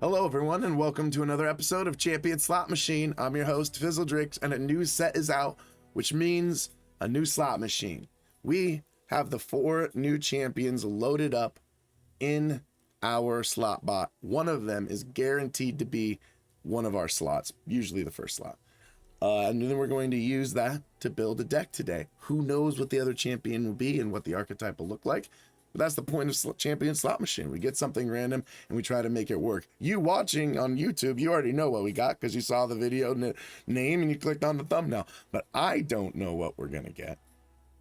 Hello everyone and welcome to another episode of Champion Slot Machine. I'm your host Fizzledrix and a new set is out, which means a new slot machine. We have the 4 new champions loaded up in our slot bot. One of them is guaranteed to be one of our slots, usually the first slot. And then we're going to use that to build a deck today. Who knows what the other champion will be and what the archetype will look like? But that's the point of Champion Slot Machine. We get something random and we try to make it work. You watching on YouTube, you already know what we got because you saw the video name and you clicked on the thumbnail. But I don't know what we're going to get.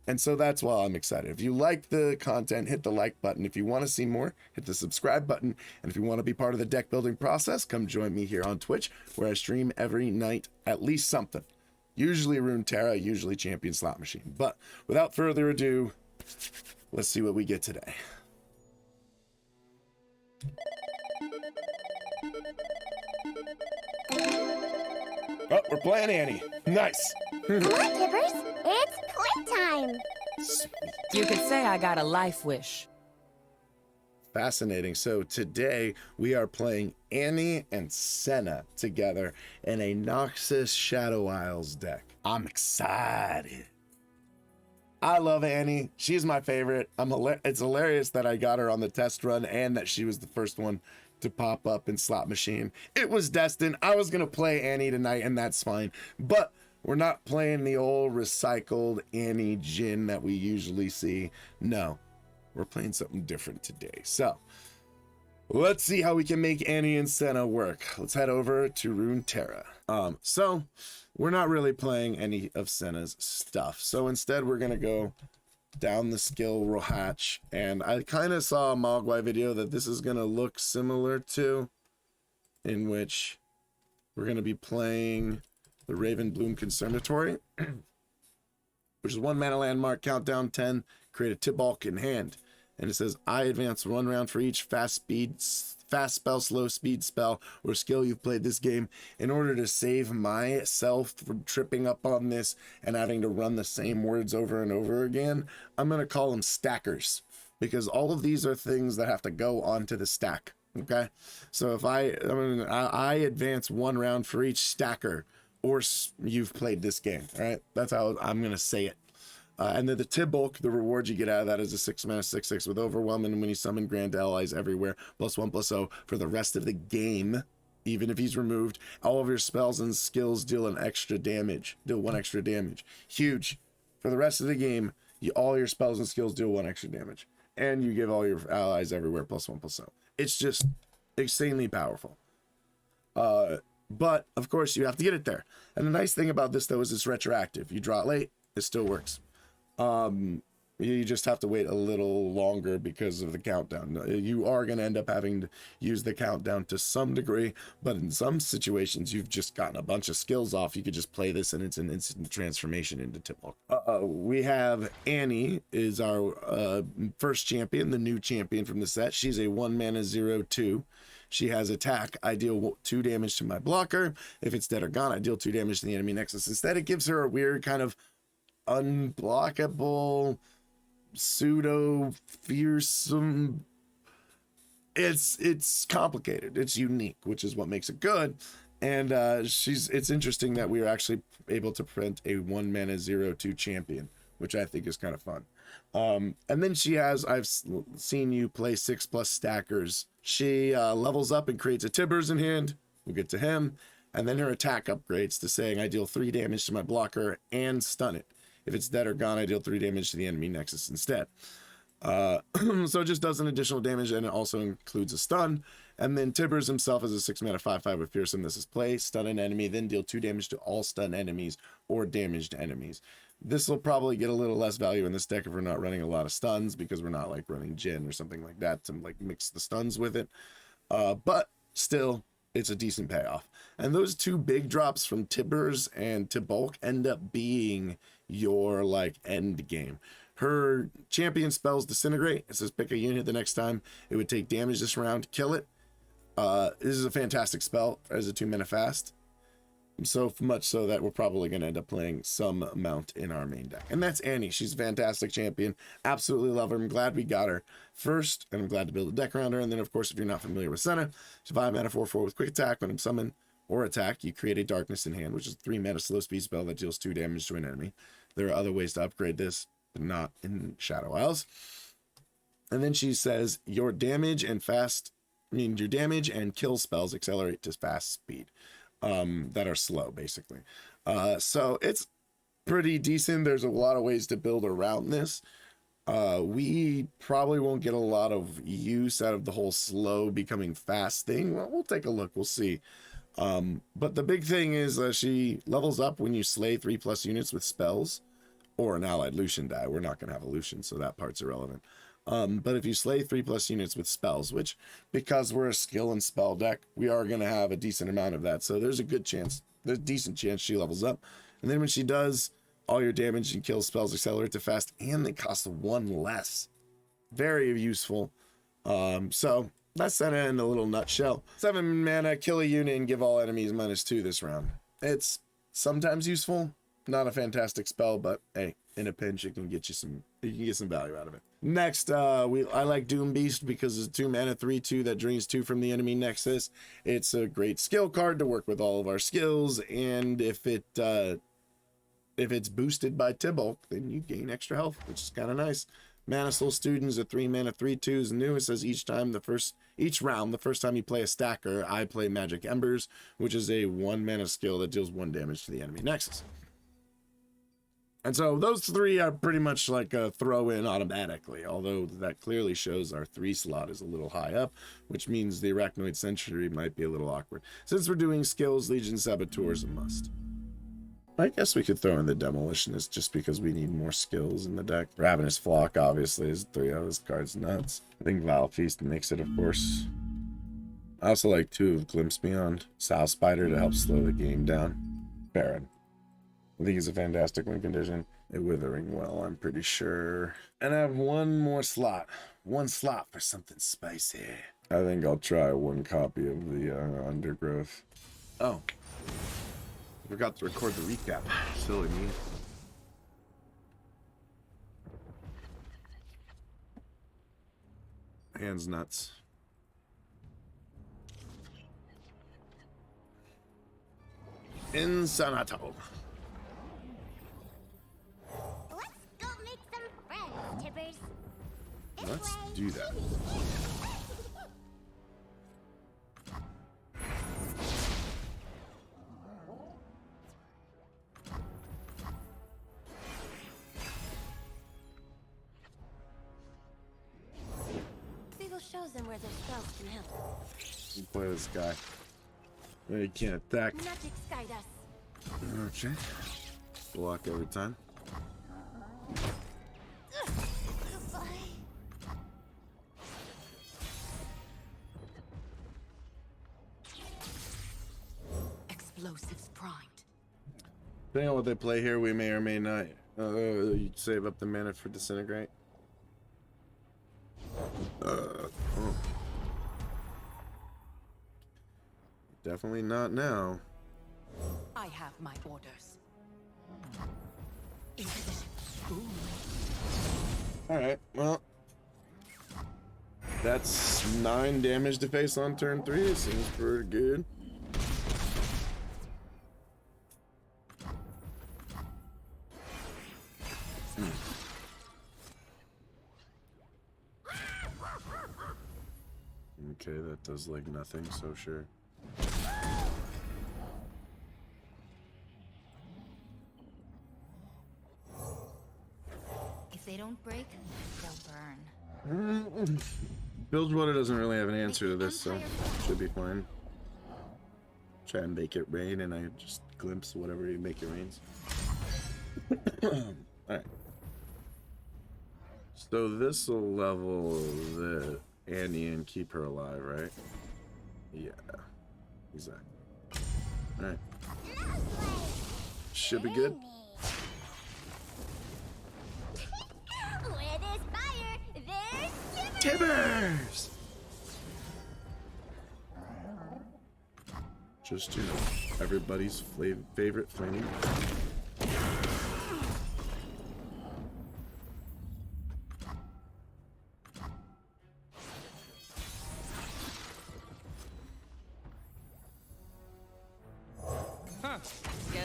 And so that's why I'm excited. If you like the content, hit the like button. If you want to see more, hit the subscribe button. And if you want to be part of the deck building process, come join me here on Twitch, where I stream every night at least something. Usually Runeterra, usually Champion Slot Machine. But without further ado, let's see what we get today. Oh, we're playing Annie. Nice. Come on, Tippers. It's playtime. You could say I got a life wish. Fascinating. So today we are playing Annie and Senna together in a Noxus Shadow Isles deck. I'm excited. I love Annie. She's my favorite. It's hilarious that I got her on the test run and that she was the first one to pop up in Slot Machine. It was destined. I was going to play Annie tonight and that's fine. But we're not playing the old recycled Annie Jhin that we usually see. No, we're playing something different today. So let's see how we can make Annie and Senna work. Let's head over to Runeterra. So we're not really playing any of Senna's stuff. So instead we're going to go down the skill hatch. And I kind of saw a Mogwai video that this is going to look similar to, in which we're going to be playing the Raven Bloom Conservatory, which is 1 mana landmark, countdown 10, create a Tibalt in hand. And it says, I advance 1 round for each fast spell, slow speed spell, or skill you've played this game. In order to save myself from tripping up on this and having to run the same words over and over again, I'm going to call them stackers, because all of these are things that have to go onto the stack. Okay, so if I advance 1 round for each stacker, or you've played this game, right? That's how I'm going to say it. And then the Tibalt, the reward you get out of that is a 6 mana 6/6 with Overwhelm, and when you summon Grand Allies everywhere, +1/+0 for the rest of the game. Even if he's removed, all of your spells and skills deal 1 extra damage. Huge. For the rest of the game, all your spells and skills deal 1 extra damage. And you give all your allies everywhere +1/+0. It's just insanely powerful. But of course you have to get it there. And the nice thing about this though is it's retroactive. You draw it late, it still works. You just have to wait a little longer because of the countdown. You are going to end up having to use the countdown to some degree, but in some situations you've just gotten a bunch of skills off. You could just play this and it's an instant transformation into Tibalt. We have Annie is our first champion, the new champion from the set. She's a 1 mana 0/2. She has attack. I deal 2 damage to my blocker. If it's dead or gone, I deal 2 damage to the enemy nexus. Instead, it gives her a weird kind of unblockable, pseudo fearsome. It's complicated. It's unique, which is what makes it good. And it's interesting that we are actually able to print a 1 mana 0/2 champion, which I think is kind of fun. And then she has, I've seen you play 6+ stackers. She levels up and creates a Tibbers in hand. We'll get to him. And then her attack upgrades to saying I deal 3 damage to my blocker and stun it. If it's dead or gone, I deal 3 damage to the enemy nexus instead. So it just does an additional damage, and it also includes a stun. And then Tibbers himself is a 6 mana 5/5 with fearsome. This is play, stun an enemy, then deal 2 damage to all stun enemies or damaged enemies. This will probably get a little less value in this deck if we're not running a lot of stuns, because we're not like running Jhin or something like that to like mix the stuns with it. But still, it's a decent payoff. And those 2 big drops from Tibbers and Tibalt end up being your like end game. Her champion spells disintegrate. It says pick a unit the next time it would take damage this round, kill it. This is a fantastic spell as a 2 mana fast. So much so that we're probably going to end up playing some amount in our main deck. And that's Annie. She's a fantastic champion. Absolutely love her. I'm glad we got her first, and I'm glad to build a deck around her. And then, of course, if you're not familiar with Senna, she's 5 mana 4/4 with quick attack. When I'm summoned or attack, you create a Darkness in hand, which is a 3 mana slow speed spell that deals 2 damage to an enemy. There are other ways to upgrade this, but not in Shadow Isles. And then she says, your damage and kill spells accelerate to fast speed. That are slow, basically. So it's pretty decent. There's a lot of ways to build around this. We probably won't get a lot of use out of the whole slow becoming fast thing. Well, we'll take a look. We'll see. But the big thing is she levels up when you slay 3+ units with spells or an allied Lucian die. We're not going to have a Lucian, so that part's irrelevant. But if you slay 3+ units with spells, which, because we're a skill and spell deck, we are going to have a decent amount of that. So there's a decent chance she levels up. And then when she does, all your damage and kill spells accelerate to fast, and they cost 1 less. Very useful. So that's Senna in a little nutshell. 7 mana, kill a unit, and give all enemies -2 this round. It's sometimes useful. Not a fantastic spell, but hey, in a pinch, you can get some value out of it. Next, I like Doom Beast because it's 2 mana 3/2 that drains 2 from the enemy nexus. It's a great skill card to work with all of our skills, and if it's boosted by Tibalt, then you gain extra health, which is kind of nice. Mana Soul Student is a 3 mana 3/2 is new. It says each round, the first time you play a stacker, I play Magic Embers, which is a 1 mana skill that deals 1 damage to the enemy nexus. And so those 3 are pretty much like a throw in automatically, although that clearly shows our 3 slot is a little high up, which means the Arachnoid Sentry might be a little awkward. Since we're doing skills, Legion Saboteur is a must. I guess we could throw in the Demolitionist just because we need more skills in the deck. Ravenous Flock obviously is 3 of this card's nuts. I think Vile Feast makes it, of course. I also like 2 of Glimpse Beyond. Sow Spider to help slow the game down. Baron. I think it's a fantastic win condition. A Withering Well, I'm pretty sure. And I have 1 more slot. 1 slot for something spicy. I think I'll try 1 copy of the Undergrowth. Oh. Forgot to record the recap. Silly me. Hands nuts. Insanato. Let's do that. Sigil shows them where their spells can help. You play this guy. He can't attack. Magic's guide us. Okay. Block every time. Explosives primed. Depending on what they play here, we may or may not save up the mana for Disintegrate. Definitely not now. I have my orders. In position. Alright, well. That's 9 damage to face on turn 3. Seems pretty good. Okay, that does like nothing, so sure. If they don't break, they'll burn. Bilgewater doesn't really have an answer to this, so should be fine. Try and make it rain, and I just glimpse whatever you make it rains. Alright. So this will level the Annie and keep her alive, right? Yeah. Exactly. Alright. Should be good. Where there's fire, there's Tibbers! Just, you know. Everybody's favorite flaming.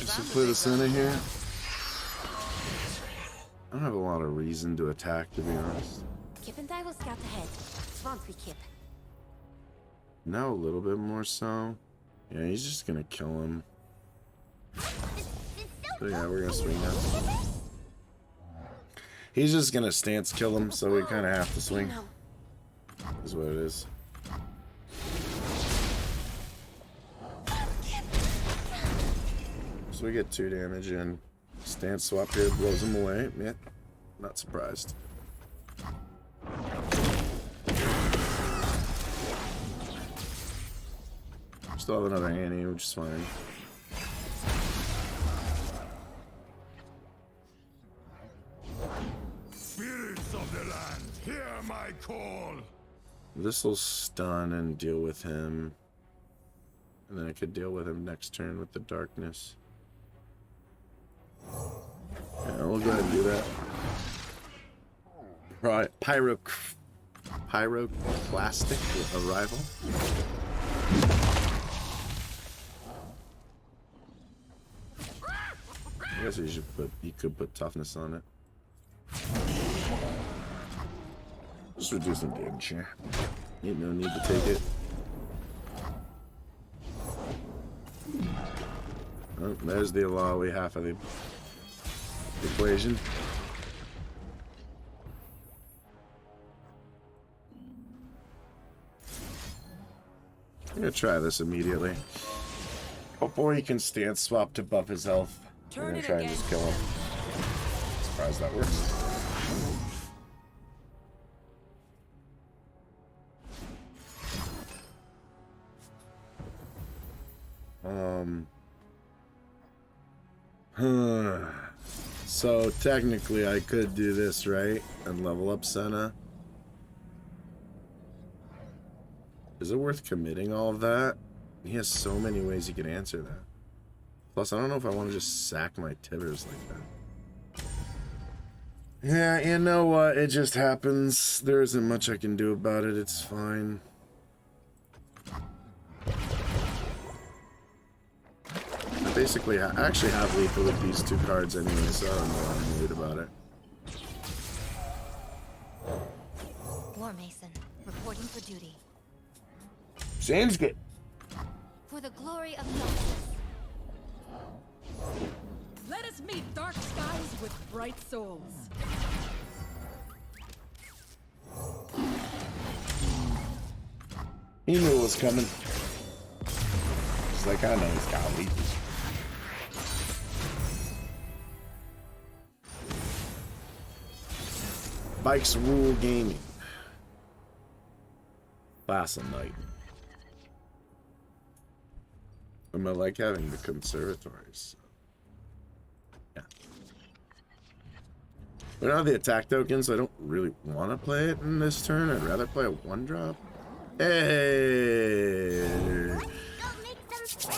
Just to play the Senna here. I don't have a lot of reason to attack, to be honest. Kip and I will scout ahead. Won't we, Kip? Now a little bit more so. Yeah, he's just gonna kill him. So yeah, we're gonna swing now. He's just gonna stance kill him, so we kind of have to swing. Is what it is. So we get 2 damage and stance swap here blows him away. Yeah, not surprised. Still have another Annie, which is fine. Spirits of the land, hear my call. This will stun and deal with him. And then I could deal with him next turn with the darkness. Yeah, we'll go ahead and do that. Pyroclastic arrival. I guess he could put toughness on it. Just reducing damage here. Ain't no need to take it. Oh, there's the Alawi half of the equation. I'm gonna try this immediately. Before he can stance swap to buff his health. I'm gonna try and just kill him. Surprised that works. So technically I could do this, right? And level up Senna. Is it worth committing all of that? He has so many ways he can answer that. Plus, I don't know if I want to just sack my Tibbers like that. Yeah, you know what? It just happens. There isn't much I can do about it. It's fine. Basically, I actually have lethal with these 2 cards anyway, so I don't know why I'm worried about it. War Mason, reporting for duty. Seems good. For the glory of justice. Let us meet dark skies with bright souls. He knew it was coming. He's like, I know he's got lethal. Bikes Rule Gaming. Vassal Knight. I like having the conservatories. Yeah. We don't have the attack tokens, so I don't really want to play it in this turn. I'd rather play a 1-drop. Hey!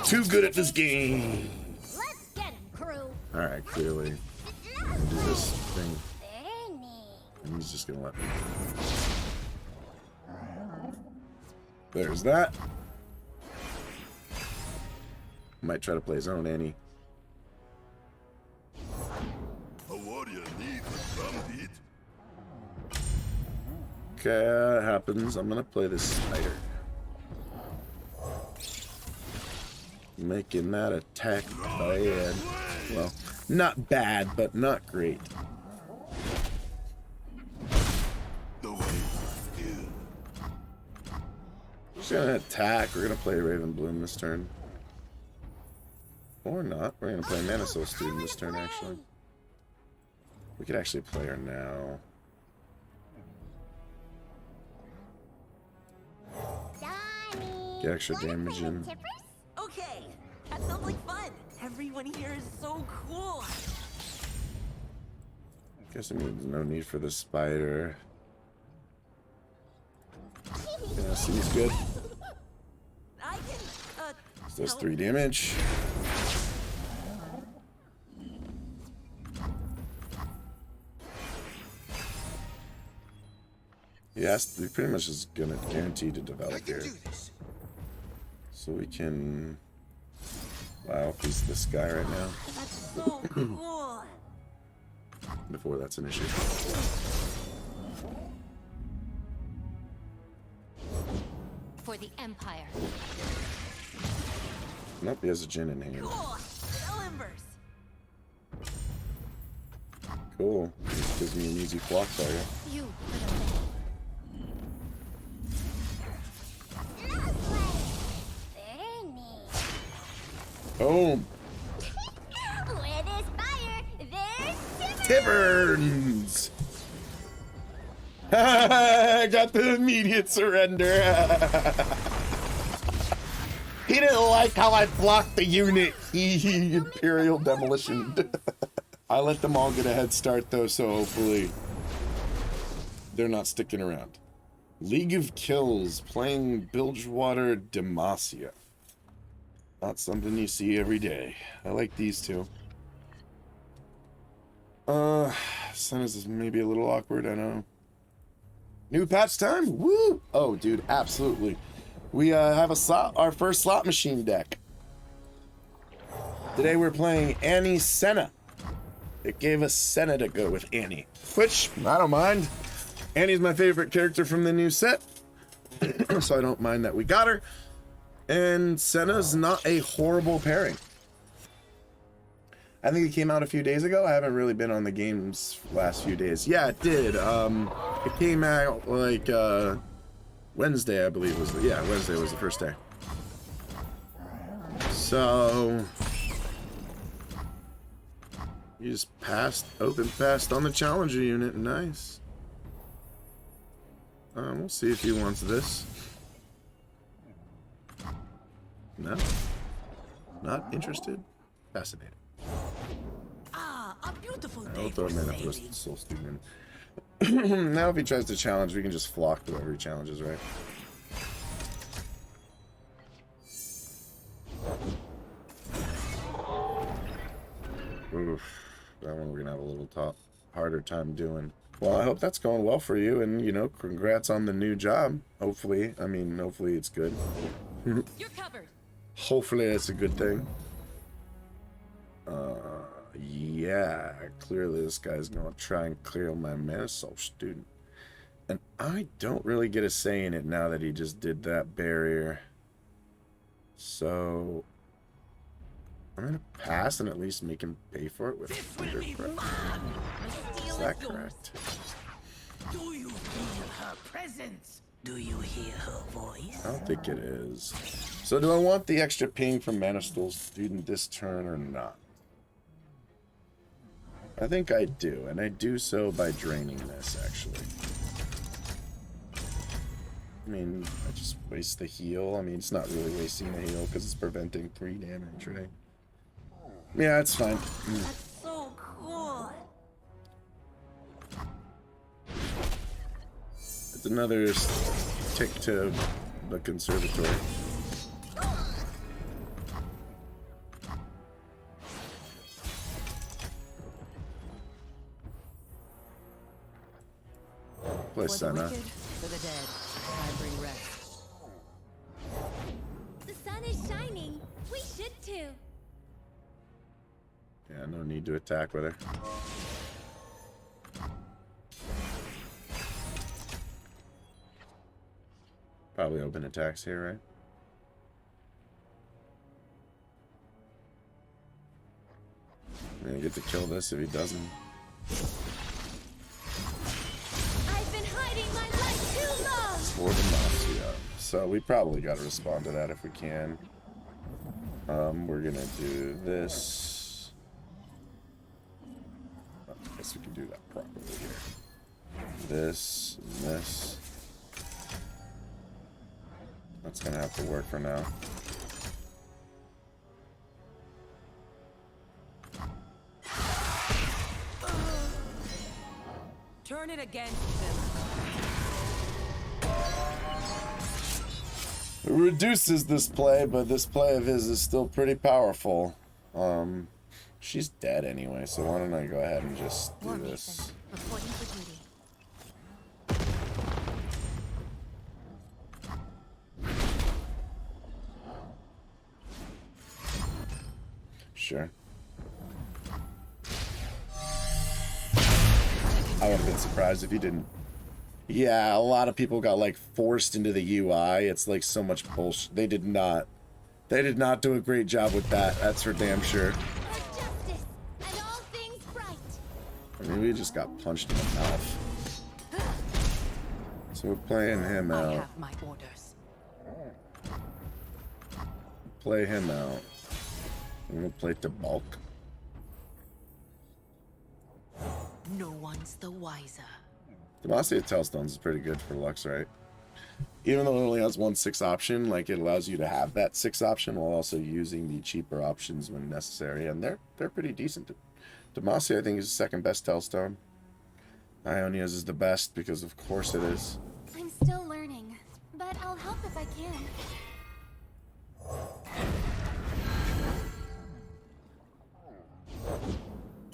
Too good at this game! Let's get him, crew. Alright, clearly. Do this thing. And he's just gonna let me. There's that. Might try to play his own Annie. A warrior needs a drumbeat. Okay, that happens. I'm gonna play this spider. Making that attack bad. Well, not bad, but not great. Just gonna attack. We're gonna play Raven Bloom this turn. Or not. We're gonna play Mana Soul Student this turn, actually. We could actually play her now. Get extra damage in. Okay, that sounds like fun. Everyone here is so cool. Guess it means no need for the spider. Yeah, seems good. I can Does 3 damage. Yes, he pretty much is gonna guarantee to develop here. So we can wow, if he's this guy right now. That's so cool. Before that's an issue. For the Empire. Nope, he has a gin in hand. Cool. Spell embers. Cool. This gives me an easy block target. You for the Faith. Boom! Where there's fire, there's Tiverns! I got the immediate surrender. He didn't like how I blocked the unit. He Imperial Demolition. I let them all get a head start though, so hopefully they're not sticking around. League of Kills, playing Bilgewater Demacia. Not something you see every day. I like these two. Senna's is maybe a little awkward, I know. New patch time? Woo! Oh, dude, absolutely. We have our first slot machine deck. Today we're playing Annie Senna. It gave us Senna to go with Annie, which I don't mind. Annie's my favorite character from the new set, so I don't mind that we got her. And Senna's not a horrible pairing. I think it came out a few days ago. I haven't really been on the games last few days. Yeah, it did. It came out like Wednesday, I believe was Wednesday was the first day. So you just open passed on the Challenger unit. Nice. We'll see if he wants this. No? Not interested? Fascinating. Ah, a beautiful day I'll for throw him in after sailing. this soul student. Now if he tries to challenge, we can just flock whoever he challenges, right? Oof. That one we're gonna have a little harder time doing. Well, I hope that's going well for you, and, you know, congrats on the new job. Hopefully it's good. You're covered. Hopefully it's a good thing. Yeah, clearly this guy's gonna try and clear my mana soul student. And I don't really get a say in it now that he just did that barrier. So I'm gonna pass and at least make him pay for it with Thunder Breath. Is that correct? Do you feel her presence? Do you hear her voice? I don't think it is. So do I want the extra ping from Mana Soul student this turn or not? I think I do, and I do so by draining this, actually. I mean, I just waste the heal. I mean, it's not really wasting the heal because it's preventing 3 damage, right? Yeah, it's fine. That's so cool. It's another tick to the conservatory. Play For the Senna. wicked, for the dead, I bring rest. The sun is shining. We should too. Yeah, no need to attack with her. Probably open attacks here, right? Yeah, get to kill this if he doesn't. I've been hiding my life too long. For Demacia. So we probably got to respond to that if we can. We're gonna do this. I guess we can do that properly here. This and this. That's gonna have to work for now. Turn it against them. reduces this play, but this play of his is still pretty powerful. She's dead anyway, so why don't I go ahead and just do this? Reporting for duty. Sure. I would have been surprised if you didn't. Yeah, a lot of people got like forced into the UI. It's like so much bullshit. They did not do a great job with that. That's for damn sure. Justice and all things right. I mean, we just got punched in the mouth. So we're playing him I out. have my orders. Play him out. I'm gonna play to bulk. No one's the wiser. Demacia Telstones is pretty good for Lux, right? Even though it only has 1/6 option, like it allows you to have that 6 option while also using the cheaper options when necessary, and they're pretty decent. Demacia, I think, is the second best Telstone. Ionia's is the best because of course it is. I'm still learning, but I'll help if I can.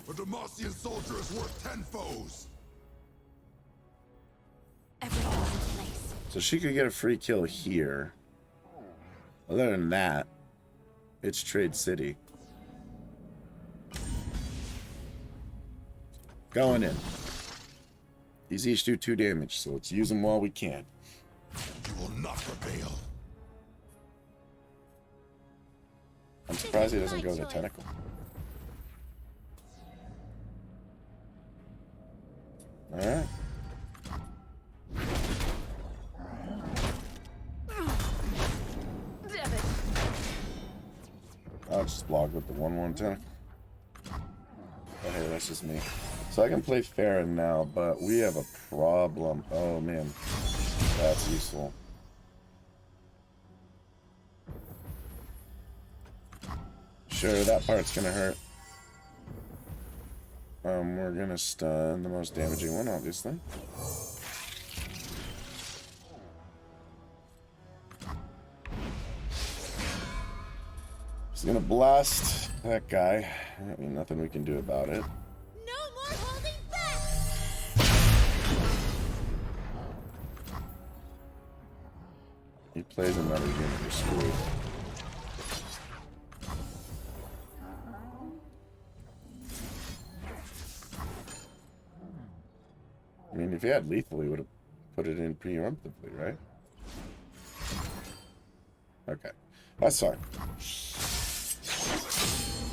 A Demacian soldier is worth 10 foes. Everything's in place. So she could get a free kill here. Other than that, it's Trade City. Going in. These each do 2 damage, so let's use them while we can. You will not prevail. I'm surprised he doesn't go to Tentacle. Alright. I'll just block with the 1/1 Tentacle. Oh, hey, that's just me. So I can play Farron now, but we have a problem. Oh, man. That's useful. Sure, that part's gonna hurt. We're gonna stun the most damaging one, obviously. He's gonna blast that guy. I mean, nothing we can do about it. No more holding back. He plays another game, you're screwed. I mean, if he had lethal, he would have put it in preemptively, right? Okay. That's fine.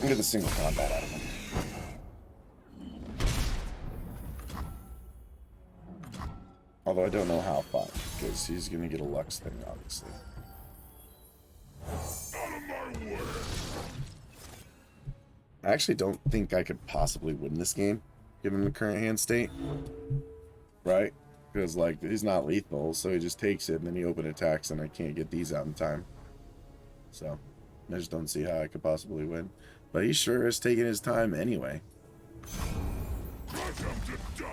Get the single combat out of him. Although I don't know how far, because he's going to get a Lux thing, obviously. I actually don't think I could possibly win this game, given the current hand state. Right? Because, like, he's not lethal, so he just takes it, and then he open attacks, and I can't get these out in time. So, I just don't see how I could possibly win. But he sure is taking his time anyway.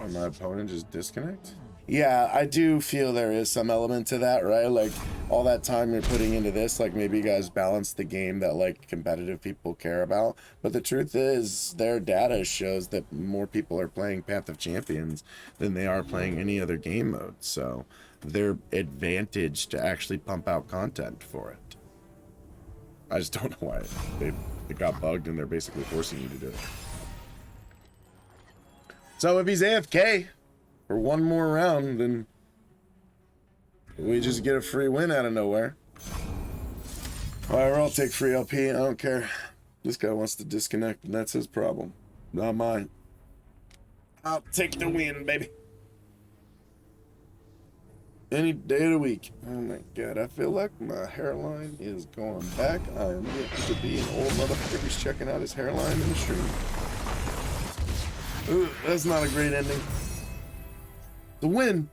And my opponent just disconnect? Yeah, I do feel there is some element to that, right? Like, all that time you're putting into this, like, maybe you guys balance the game that, like, competitive people care about. But the truth is, their data shows that more people are playing Path of Champions than they are playing any other game mode. So, they're advantaged to actually pump out content for it. I just don't know why it got bugged and they're basically forcing you to do it. So, if he's AFK for one more round, then we just get a free win out of nowhere. Whatever, I'll take free LP. I don't care. This guy wants to disconnect, and that's his problem, not mine. I'll take the win, baby. Any day of the week. Oh my god, I feel like my hairline is going back. I am getting to be an old motherfucker who's checking out his hairline in the stream. Ooh, that's not a great ending. The win.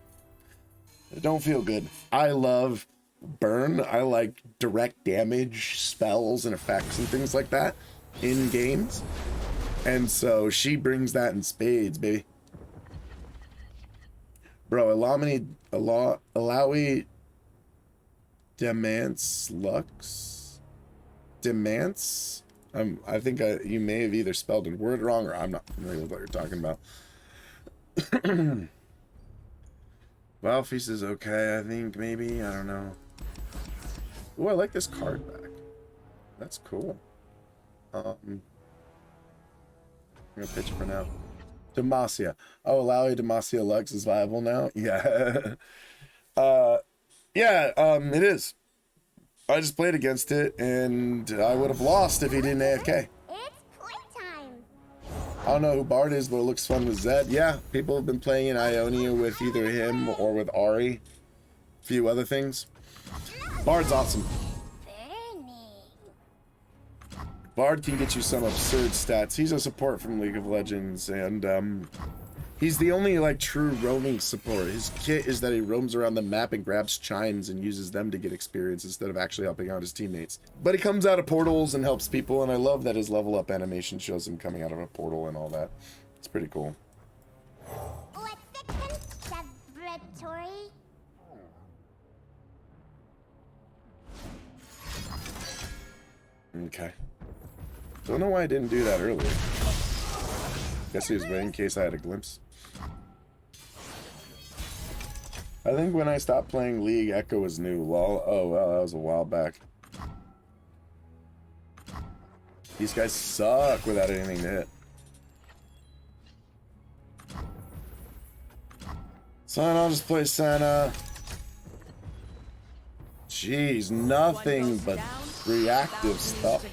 It don't feel good. I love burn. I like direct damage spells and effects and things like that in games. And so she brings that in spades, baby. Bro, allow me Demance Lux? Demance? I think you may have either spelled a word wrong or I'm not familiar with what you're talking about. Wild Feast is okay, I think, maybe. I don't know. Oh, I like this card back. That's cool. I'm gonna pitch it for now. Demacia. Oh, Lally Demacia Lux is viable now? Yeah. Yeah, it is. I just played against it, and I would have lost if he didn't AFK. It's playtime. I don't know who Bard is, but it looks fun with Zed. Yeah, people have been playing in Ionia with either him or with Ari. A few other things. Bard's awesome. Bard can get you some absurd stats. He's a support from League of Legends, and he's the only like true roaming support. His kit is that he roams around the map and grabs chines and uses them to get experience instead of actually helping out his teammates. But he comes out of portals and helps people, and I love that his level up animation shows him coming out of a portal and all that. It's pretty cool. What's the conservatory? Okay. Don't know why I didn't do that earlier. Guess he was waiting in case I had a glimpse. I think when I stopped playing League, Echo was new. Lol. Oh, well, that was a while back. These guys suck without anything to hit. So I'll just play Senna. Jeez, nothing but reactive stuff.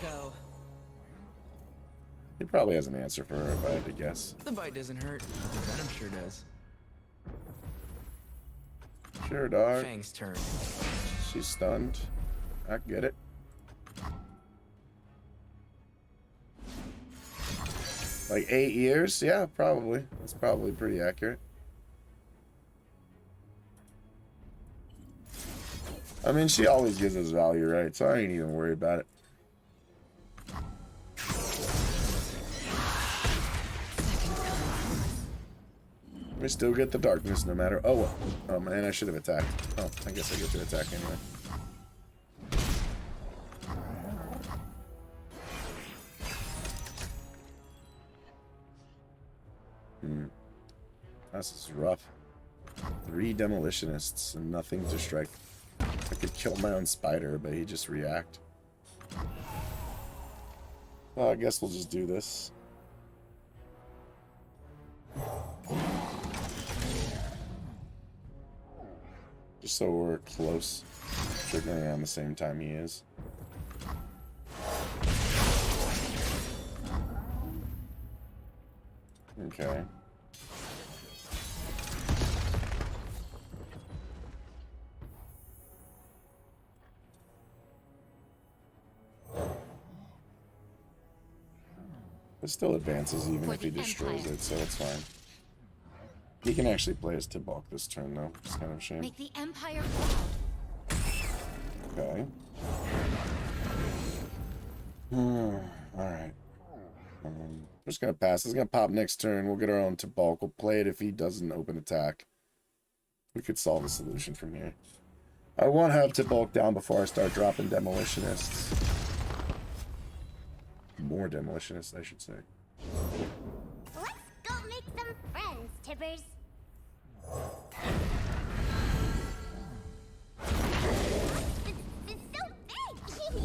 He probably has an answer for her if I had to guess. The bite doesn't hurt. The venom sure does. Sure, dog. Fang's turn. She's stunned. I get it. Like 8 years? Yeah, probably. That's probably pretty accurate. I mean, she always gives us value, right? So I ain't even worried about it. We still get the darkness no matter. Oh, well. Oh man, I should have attacked. Oh, I guess I get to attack anyway. This is rough. 3 demolitionists and nothing to strike. I could kill my own spider, but he just react. Well, I guess we'll just do this. Just so we're close. Triggering around the same time he is. Okay. It still advances even if he destroys it, so it's fine. He can actually play as Tibalt this turn, though. It's kind of a shame. Make the Empire proud. Okay. Alright. I'm just gonna pass. It's gonna pop next turn. We'll get our own Tibalt. We'll play it if he doesn't open attack. We could solve the solution from here. I want to have Tibalt down before I start dropping demolitionists. More demolitionists, I should say. Let's go make some friends, Tibbers. It's so big!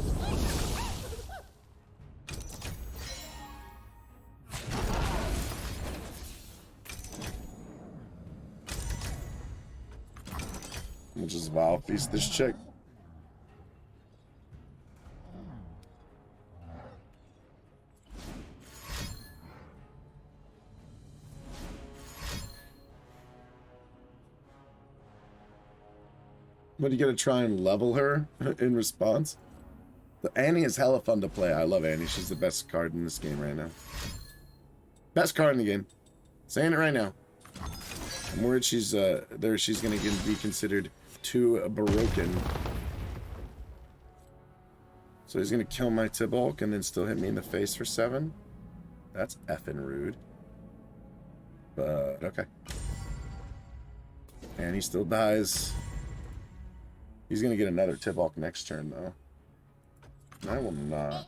We'll just Vile Feast this chick. What, are you gonna try and level her in response? The Annie is hella fun to play. I love Annie. She's the best card in this game right now. Best card in the game. Saying it right now. I'm worried she's she's gonna be considered too broken. So he's gonna kill my Tibalt and then still hit me in the face for 7. That's effing rude. But okay. And he still dies. He's gonna get another Tibalt next turn, though. I will not.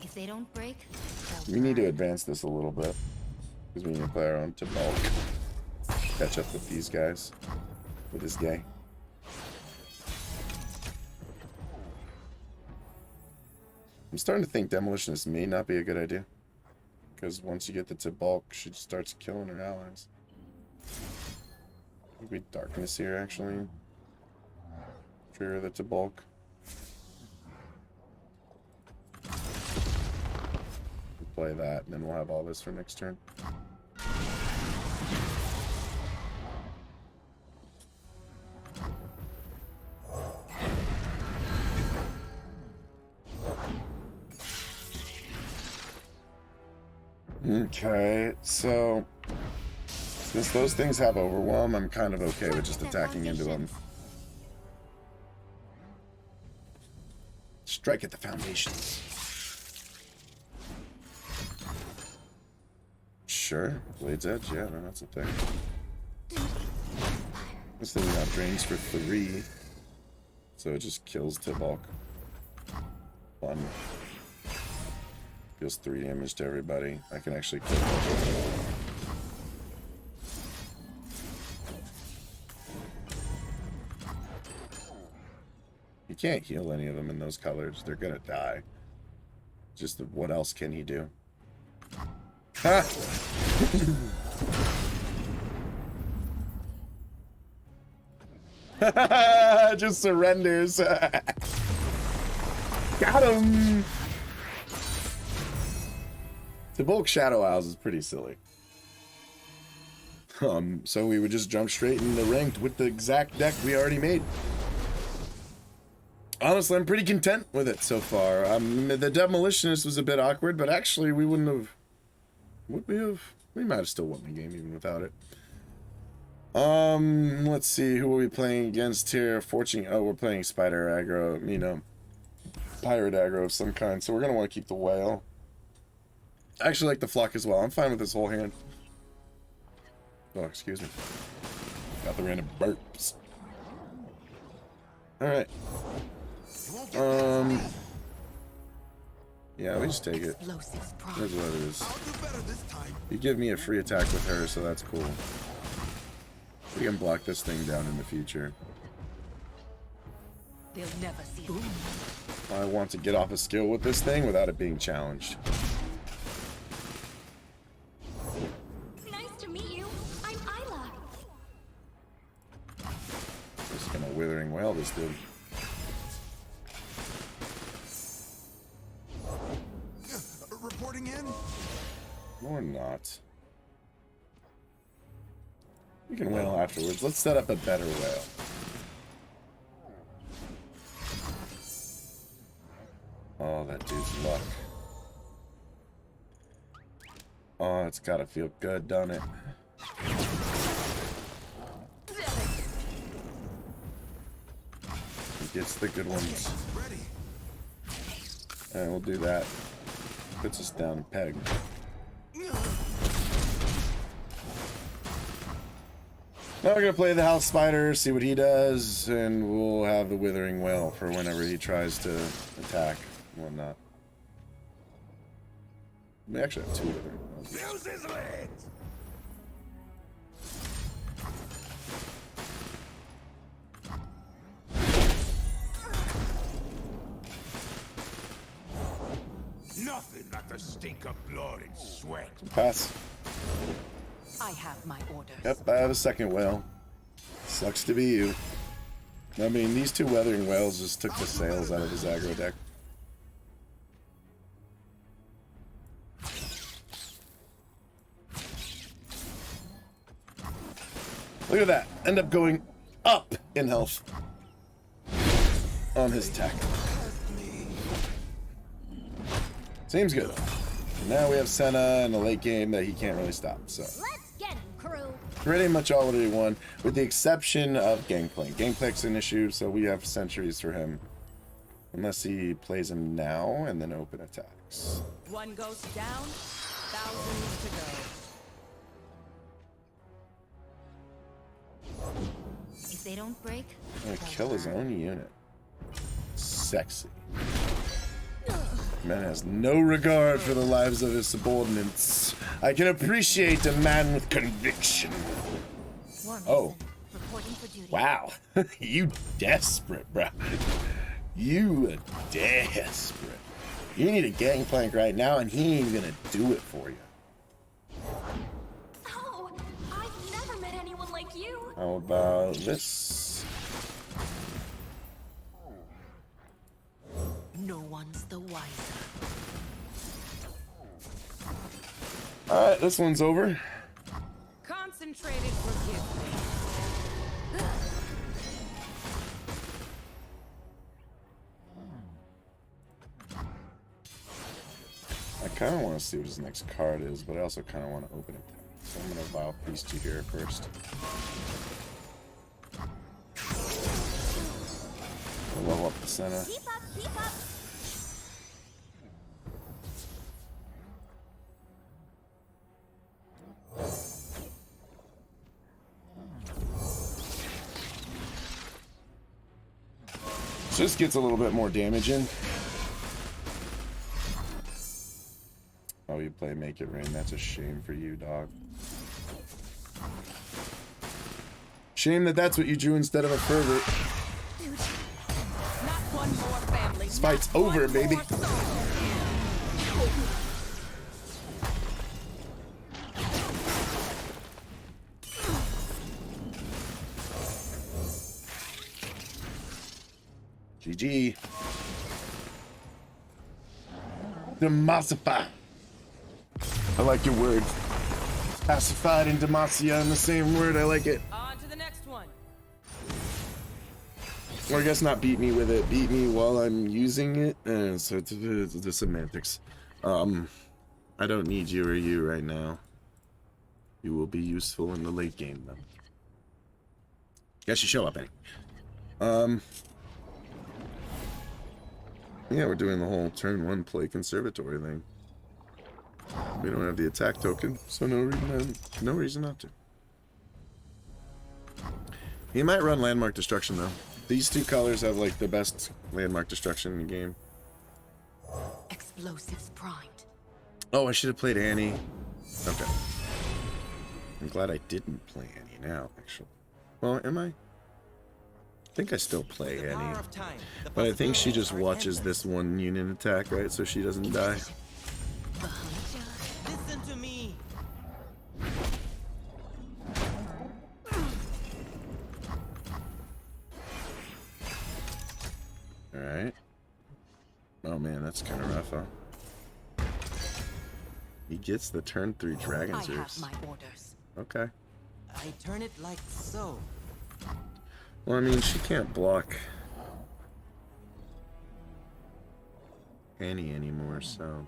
If they don't break, We need to advance this a little bit. Because we need to play our own Tibalt. Catch up with these guys. With this guy. I'm starting to think Demolitionist may not be a good idea. Because once you get the Tibalt, she starts killing her allies. Maybe Darkness here, actually. Trigger the Tibalt. Play that, and then we'll have all this for next turn. Okay, so since those things have Overwhelm, I'm kind of okay with just attacking into them. Strike at the foundations. Sure, Blade's Edge, yeah, no, that's a thing. This thing got drains for 3, so it just kills Tibalt. Fun. Deals 3 damage to everybody. I can actually kill them. You can't heal any of them in those colors. They're gonna die. Just what else can he do? Ha! Just surrenders. Got him! The bulk Shadow Isles is pretty silly. So we would just jump straight into ranked with the exact deck we already made. Honestly, I'm pretty content with it so far. The Demolitionist was a bit awkward, but actually we wouldn't have... Would we have? We might have still won the game even without it. Let's see, who are we playing against here? Fortune, oh, we're playing Spider aggro, you know, Pirate aggro of some kind, so we're going to want to keep the Whale. I actually like the Flock as well. I'm fine with this whole hand. Oh, excuse me. Got the random burps. Alright. Yeah, we just take it. Here's what it is. You give me a free attack with her, so that's cool. We can block this thing down in the future. They'll never see it. I want to get off a skill with this thing without it being challenged. Nice to meet you. I'm Isla. Just gonna Withering Wail this dude. Reporting in? Or not. We can wail afterwards. Let's set up a better wail. Oh, that dude's luck. Oh, it's gotta feel good, don't it? He gets the good ones. And we'll do that. Puts us down a peg. Now we're gonna play the House Spider, see what he does, and we'll have the Withering Wail for whenever he tries to attack and whatnot. We actually have 2 Withering Wails. Fuse his legs! Nothing like the stink of blood and sweat. Pass. I have my orders. Yep, I have a second whale. Sucks to be you. I mean, these 2 Withering Wails just took the sails out of his aggro deck. Look at that. End up going up in health on his tech. Seems good. Now we have Senna in the late game that he can't really stop. So Let's get him, crew. pretty much already won, with the exception of Gangplank. Gangplank's an issue, so we have sentries for him. Unless he plays him now and then open attacks. One goes down, thousands to go. If they don't break, Gonna kill his own unit. Sexy. Man has no regard for the lives of his subordinates. I can appreciate a man with conviction. Oh. reporting for duty. Wow. You desperate, bro. You are desperate. You need a gangplank right now, and he ain't gonna do it for you. Oh, I've never met anyone like you. How about this? No one's the wiser. Alright, this one's over. Concentrated forgiveness. I kind of want to see what his next card is, but I also kind of want to open it. So I'm going to Vile Feast you here first. I'll level up the Senna. Keep up, keep up. Just gets a little bit more damage in. Oh, you play Make It Rain. That's a shame for you, dog. Shame that that's what you drew instead of a pervert. Not one more family. This fight's over, baby. GG. Demosify. I like your word. Pacified and demacia in the same word. I like it. On to the next one. Or I guess not beat me with it. Beat me while I'm using it. So it's the semantics. I don't need you or you right now. You will be useful in the late game, though. Guess you show up anyway. Yeah, we're doing the whole turn one play conservatory thing. We don't have the attack token, so no reason not to. He might run landmark destruction though. These two colors have like the best landmark destruction in the game. Explosives primed. Oh, I should have played Annie. Okay. I'm glad I didn't play Annie now, actually. Well, am I? I think I still play Annie. But I think she just watches this one unit attack, right? So she doesn't die. Listen to me. Alright. Oh man, that's kind of rough, huh? He gets the turn 3 Dragon I have Zeus. my orders. Okay. I turn it like so. Well, I mean, she can't block Annie anymore, so...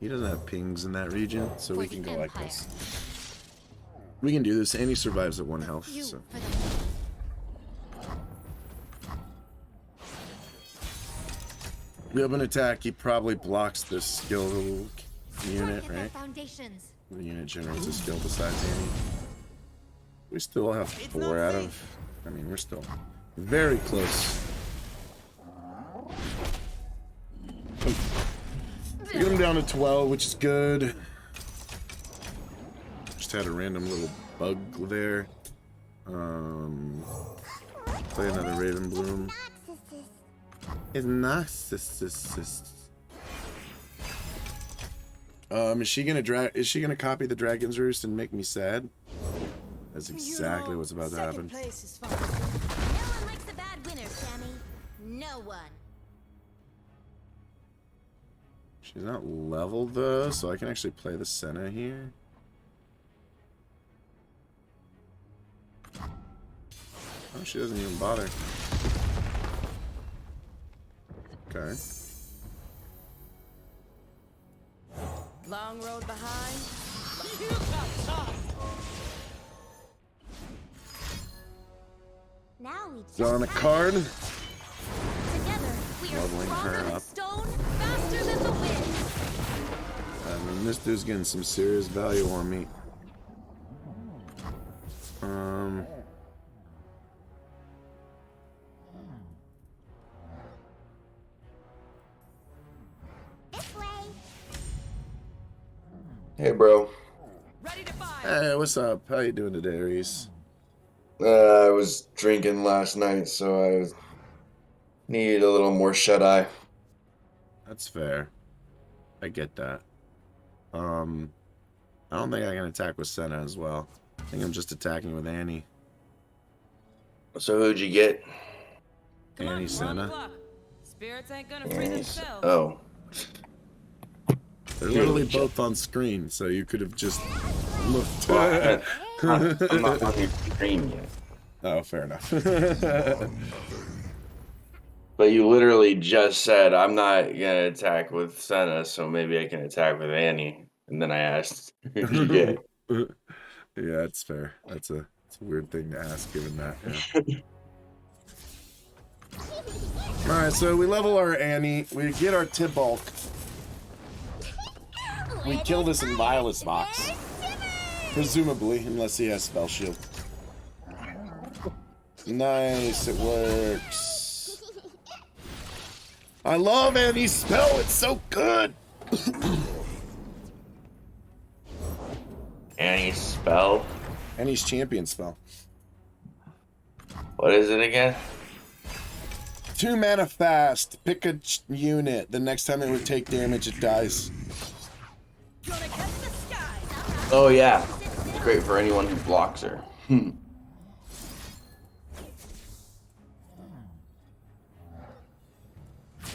He doesn't have pings in that region, so we can go like this. We can do this. Annie survives at 1 health, so... We have an attack. He probably blocks the skill unit, right? The unit generates a skill besides Annie. We still have 4 out of... I mean, we're still very close. Get him down to 12, which is good. Just had a random little bug there. Play another Raven Bloom. It's narcissist. Is she gonna copy the Dragon's Roost and make me sad? That's exactly what's about to happen. No one likes a bad winner, Sammy. No one. She's not leveled though, so I can actually play the Senna here. Oh, she doesn't even bother. Okay. Long road behind. Now we just Drawing a have card. it. Together, we are Leveling her stronger than up. stone, faster than the wind. I mean, this dude's getting some serious value on me. This way. Hey, bro. Ready to fire. Hey, what's up? How you doing today, Reese? I was drinking last night, so I need a little more shut-eye. That's fair. I get that. I don't think I can attack with Senna as well. I think I'm just attacking with Annie. So who'd you get? Come on, Annie we're on the Senna. clock. Spirits ain't gonna free themselves. Oh. They're literally both on screen, so you could have just looked. Well, I'm not on your screen yet. Oh, fair enough. But you literally just said, I'm not going to attack with Senna, so maybe I can attack with Annie. And then I asked, who'd you get? Yeah, it's fair. It's a weird thing to ask, given that. Yeah. All right, so we level our Annie. We get our Tibulk. We kill this in Violet's box. Presumably, unless he has Spell Shield. Nice, it works. I love Annie's spell, it's so good! Annie's spell? Annie's champion spell. What is it again? 2 mana fast, pick a unit. The next time it would take damage, it dies. Oh, yeah. It's great for anyone who blocks her.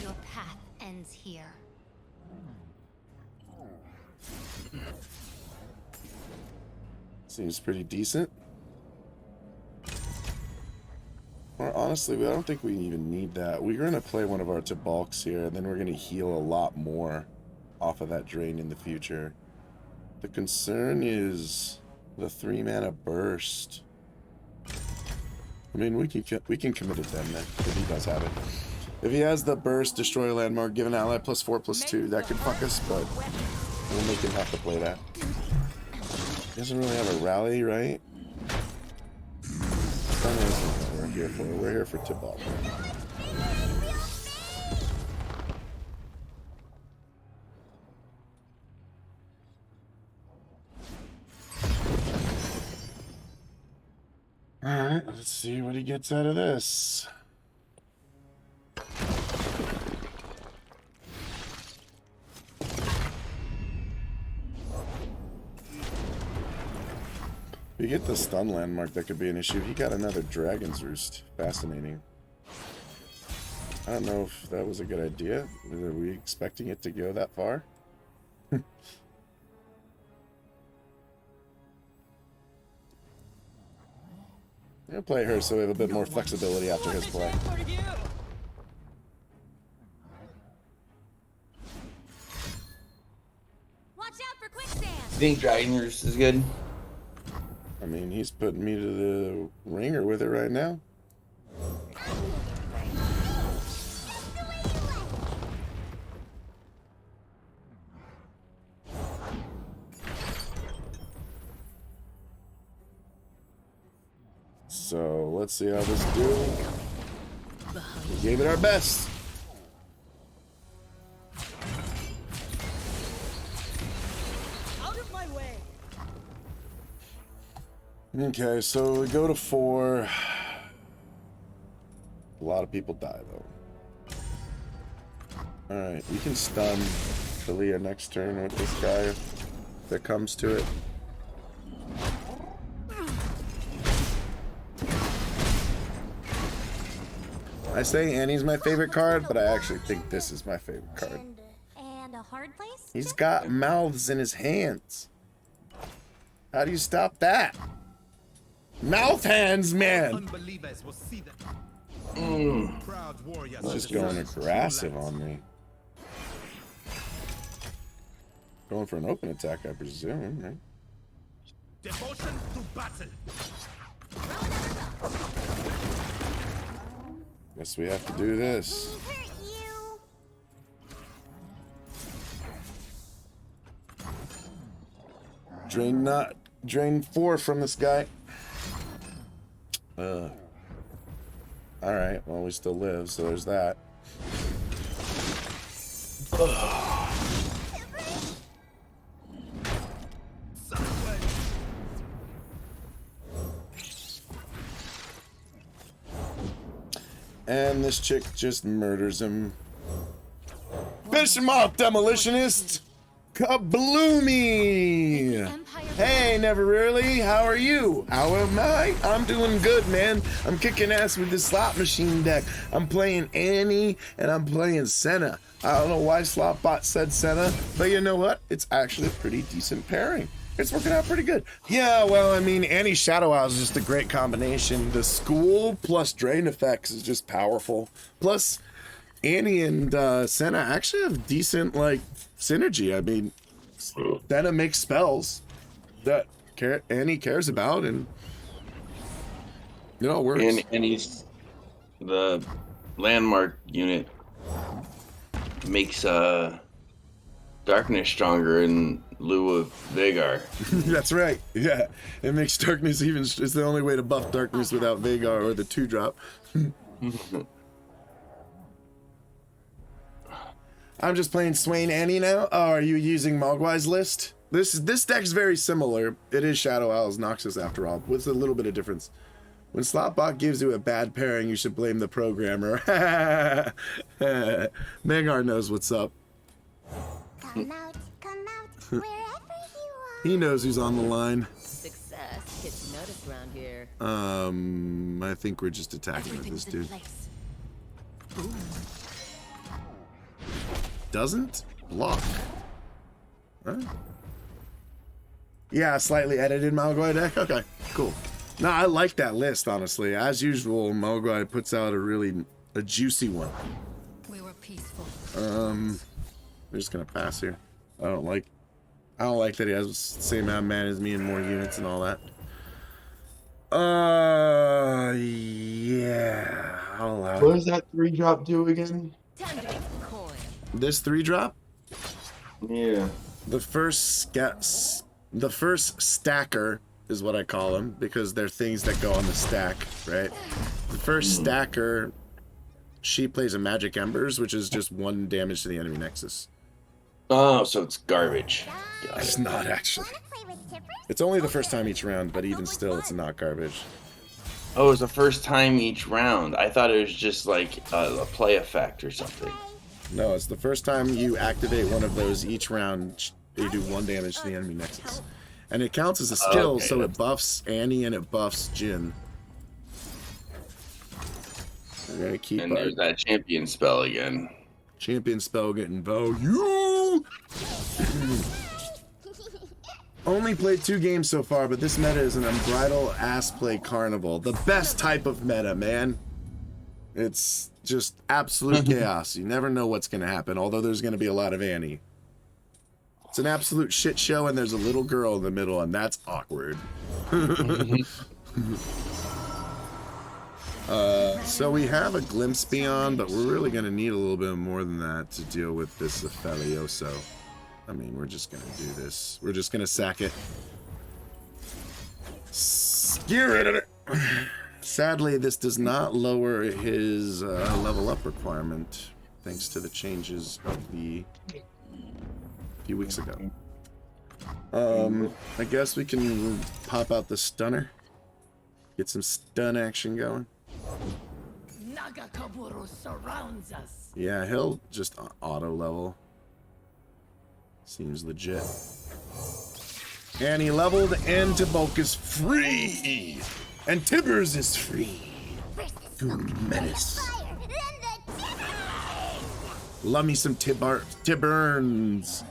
Your path ends here. Seems pretty decent. Or honestly, I don't think we even need that. We're going to play one of our Tibulks here, and then we're going to heal a lot more off of that drain in the future. The concern is the 3 mana burst. I mean, we can commit it then if he does have it. If he has the burst, destroy a landmark, give an ally +4/+2, that could fuck us, but we'll make him have to play that. He doesn't really have a rally, right? Stun isn't what we're here for. We're here for Tibulk. Alright, let's see what he gets out of this. If you get the stun landmark, that could be an issue. He got another Dragon's Roost. Fascinating. I don't know if that was a good idea. Were we expecting it to go that far? I'll play her so we have a bit more flexibility after his play. Watch out for quicksand. You think Dragon Roost is good? I mean, he's putting me to the ringer with it right now. So let's see how this do. We gave it our best. Out of my way. Okay, so we go to 4. A lot of people die though. Alright, we can stun Talia next turn with this guy if it comes to it. I say Annie's my favorite card, but I actually think this is my favorite card. And a hard place? He's got mouths in his hands. How do you stop that? Mouth hands, man! Unbelievers will see them. Proud warriors. He's just going aggressive on me. Going for an open attack, I presume, right? Devotion to battle. Guess we have to do this. Hurt you. Drain 4 from this guy. Alright, well we still live, so there's that. And this chick just murders him. Fish him off, demolitionist! Kabloomy! Hey, never really. How are you? How am I? I'm doing good, man. I'm kicking ass with the slot machine deck. I'm playing Annie and I'm playing Senna. I don't know why Slotbot said Senna, but you know what? It's actually a pretty decent pairing. It's working out pretty good. Yeah, well, I mean, Annie Shadow Isles is just a great combination. The school plus drain effects is just powerful. Plus, Annie and Senna actually have decent, like, synergy. I mean, Senna makes spells that Annie cares about, and it all works. And he's the landmark unit makes darkness stronger in lieu of Vagar. That's right. Yeah, it makes darkness even. It's the only way to buff darkness without Vagar or the 2-drop. I'm just playing Swain Annie now. Oh, are you using Mogwai's list? This deck's very similar. It is Shadow Isles Noxus after all, with a little bit of difference. When Slotbot gives you a bad pairing, you should blame the programmer. Magar knows what's up. Come out, wherever you are. He knows who's on the line. Success gets noticed around here. I think we're just attacking with this dude. Doesn't block. Huh? Yeah, slightly edited Mogwai deck. Okay, cool. No, I like that list, honestly. As usual, Mogwai puts out a juicy one. We were peaceful. We're just gonna pass here. I don't like that he has the same amount of mana as me and more units and all that. Yeah, I'll allow it. What does that 3-drop do again? Time to make the coin. This 3-drop? Yeah. The first stacker is what I call them, because they're things that go on the stack, right? The first stacker, she plays a Magic Embers, which is just 1 damage to the enemy nexus. Oh, so it's garbage. Got It's it. not actually. Wanna play with Tippers? It's only the first time each round, but even still, it's not garbage. Oh, it's the first time each round. I thought it was just like a play effect or something. No, it's the first time you activate one of those each round, you do 1 damage to the enemy nexus. And it counts as a skill, Okay. so it buffs Annie and it buffs Jin. We're gonna keep And our there's that champion spell again. champion spell getting value. Only played 2 games so far, but this meta is an unbridled ass play carnival. The best type of meta, man. It's just absolute chaos. You never know what's going to happen, although there's going to be a lot of Annie. It's an absolute shit show, and there's a little girl in the middle, and that's awkward. So we have a glimpse beyond, but we're really going to need a little bit more than that to deal with this Aphelios. I mean, we're just going to do this. We're just going to sack it. Get rid of it. Sadly, this does not lower his level up requirement, thanks to the changes of a few weeks ago. I guess we can pop out the stunner. Get some stun action going. Nagakaburo surrounds us. Yeah, he'll just auto level. Seems legit. And he leveled, and Tibok is free! And Tibbers is free! Menace. Fire, then the Tippers! Love me some Tibburns.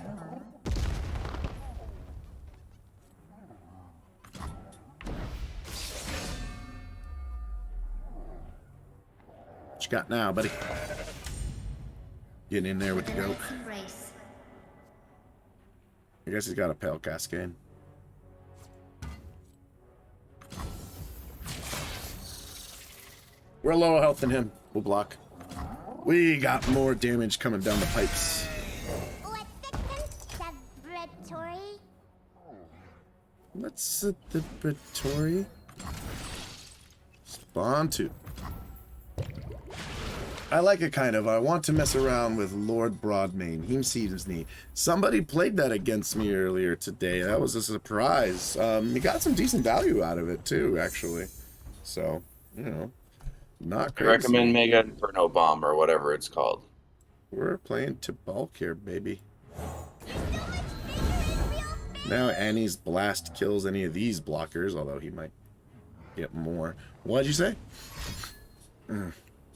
What you got now, buddy? Getting in there with the goat. Embrace. I guess he's got a Pale Cascade. We're lower health than him. We'll block. We got more damage coming down the pipes. What's the celebratory? Spawn 2. I like it kind of. I want to mess around with Lord Broadmane. He seems neat. Somebody played that against me earlier today. That was a surprise. He got some decent value out of it too, actually. So, you know, not I crazy. recommend Mega Inferno Bomb or whatever it's called. We're playing to bulk here, baby. Now Annie's blast kills any of these blockers, although he might get more. What'd you say? And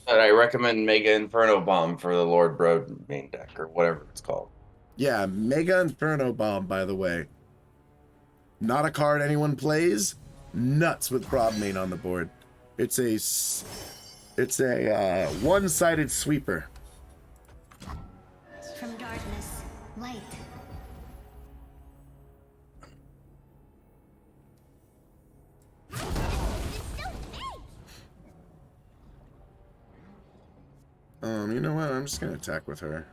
I recommend Mega Inferno Bomb for the Lord Broadmane deck or whatever it's called. Yeah, Mega Inferno Bomb, by the way. Not a card anyone plays. Nuts with Broadmane on the board. It's a one-sided sweeper. From darkness, light. You know what? I'm just gonna attack with her.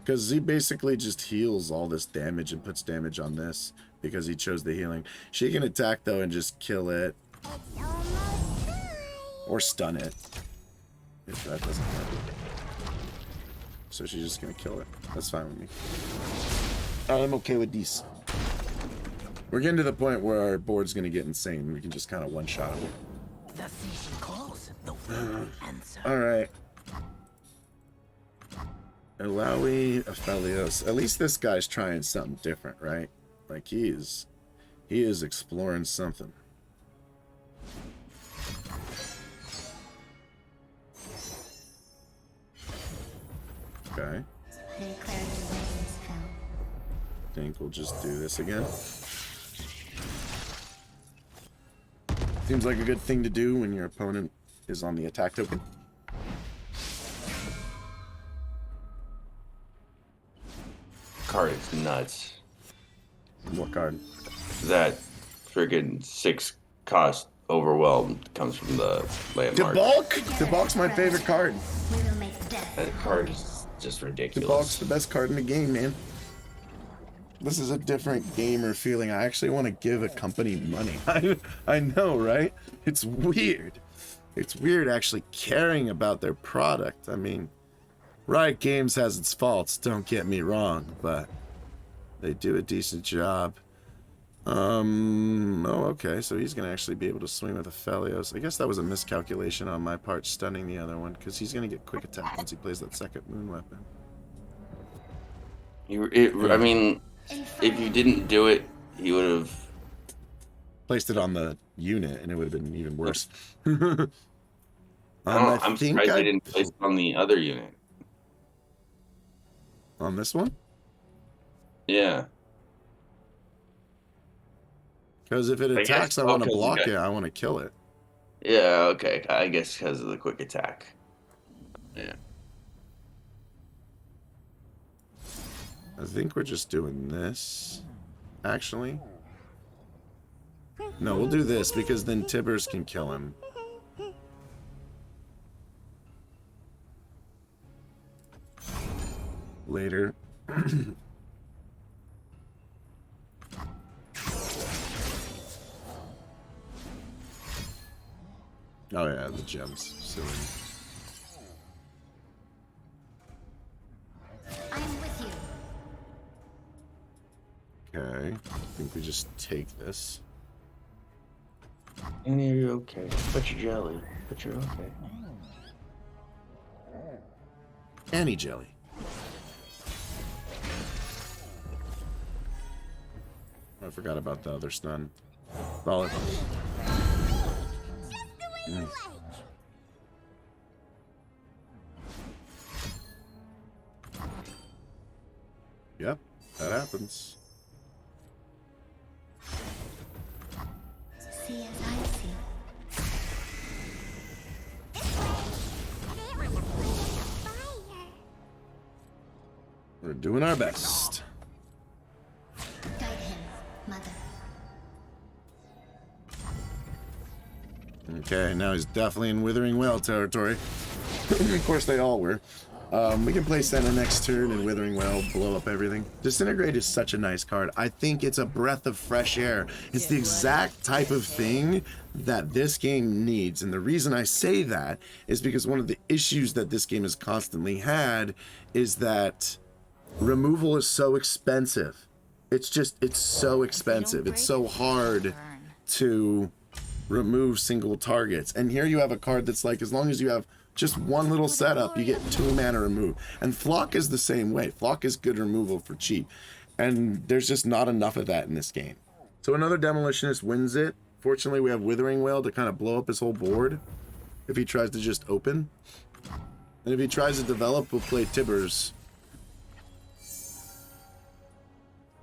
Because he basically just heals all this damage and puts damage on this because he chose the healing. She can attack though and just kill it. Or stun it. If that doesn't work. So she's just gonna kill it. That's fine with me. I'm okay with these. We're getting to the point where our board's gonna get insane. We can just kind of one-shot it. The season calls, the wind answer. Alright. Alawi, Aphelios. At least this guy's trying something different, right? Like he is exploring something. Okay. Think we'll just do this again. Seems like a good thing to do when your opponent is on the attack token. Card is nuts. What card? That friggin' 6 cost Overwhelmed comes from the landmark. Debulk? Debulk's my favorite card. That card is just ridiculous. Debulk's the best card in the game, man. This is a different gamer feeling. I actually want to give a company money. I know, right? It's weird. It's weird actually caring about their product. I mean, Riot Games has its faults, don't get me wrong, but they do a decent job. Oh, okay, so he's going to actually be able to swing with Aphelios. I guess that was a miscalculation on my part, stunning the other one, because he's going to get quick attack once he plays that second moon weapon. I mean, if you didn't do it, he would have placed it on the unit, and it would have been even worse. I'm surprised they didn't place it on the other unit. On this one? Yeah. Because if it attacks, I want to block it. I want to kill it. Yeah, okay. I guess because of the quick attack. Yeah. I think we're just doing this, actually. No, we'll do this, because then Tibbers can kill him. Later. Oh yeah, the gems. Silly. I'm with you. Okay. I think we just take this. And you're okay. But you're jelly. But you're okay. Annie jelly. I forgot about the other stun. Solid. Yep, that happens. See as I see. We're doing our best. Guide him, mother. Okay, now he's definitely in Withering Well territory. Of course, they all were. We can play Senna next turn and Withering Well, blow up everything. Disintegrate is such a nice card. I think it's a breath of fresh air. It's the exact type of thing that this game needs. And the reason I say that is because one of the issues that this game has constantly had is that removal is so expensive. It's so expensive. It's so hard to remove single targets. And here you have a card that's like, as long as you have just one little setup, you get 2 mana remove. And Flock is the same way. Flock is good removal for cheap. And there's just not enough of that in this game. So another Demolitionist wins it. Fortunately, we have Withering Wail to kind of blow up his whole board if he tries to just open. And if he tries to develop, we'll play Tibbers.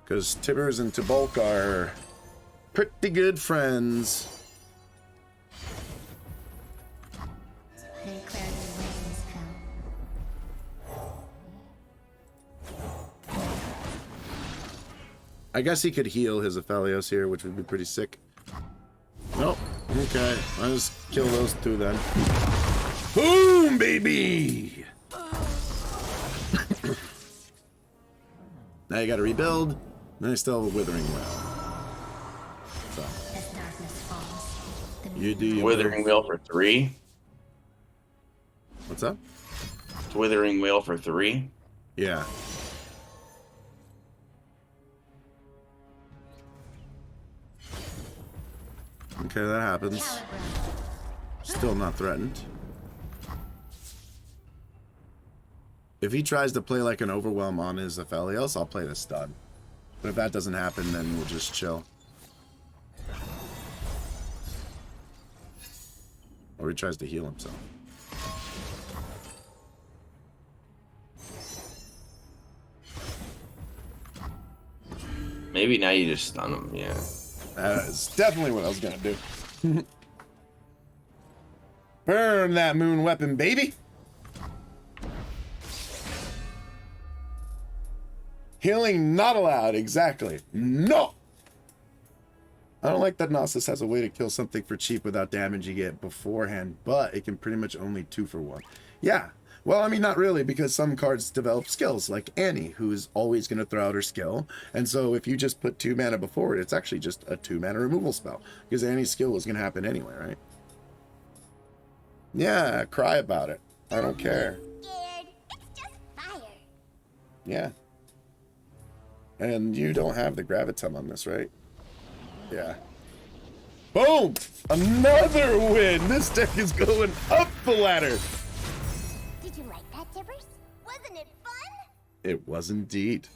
Because Tibbers and Tibulk are pretty good friends. Declare the rains fell. I guess he could heal his Aphelios here, which would be pretty sick. Nope. Okay. I'll just kill those 2 then. Boom, baby! Now you gotta rebuild. Then I still have a Withering Well. So. As darkness falls, the You do your Withering Wheel for 3. What's up? Withering Wheel for 3. Yeah. Okay, that happens. Still not threatened. If he tries to play like an Overwhelm on his Aphelios, I'll play the stun. But if that doesn't happen, then we'll just chill. Or he tries to heal himself. Maybe now you just stun him, yeah. That's definitely what I was gonna do. Burn that moon weapon, baby! Healing not allowed, exactly. No! I don't like that Gnosis has a way to kill something for cheap without damaging it beforehand, but it can pretty much only 2 for 1. Yeah, well, I mean, not really, because some cards develop skills, like Annie, who is always going to throw out her skill. And so if you just put 2 mana before it, it's actually just a 2 mana removal spell, because Annie's skill is going to happen anyway, right? Yeah, cry about it. I don't care. Scared. It's just fire. Yeah. And you don't have the Gravitum on this, right? Yeah. Boom! Another win! This deck is going up the ladder! Did you like that, Tibbers? Wasn't it fun? It was indeed.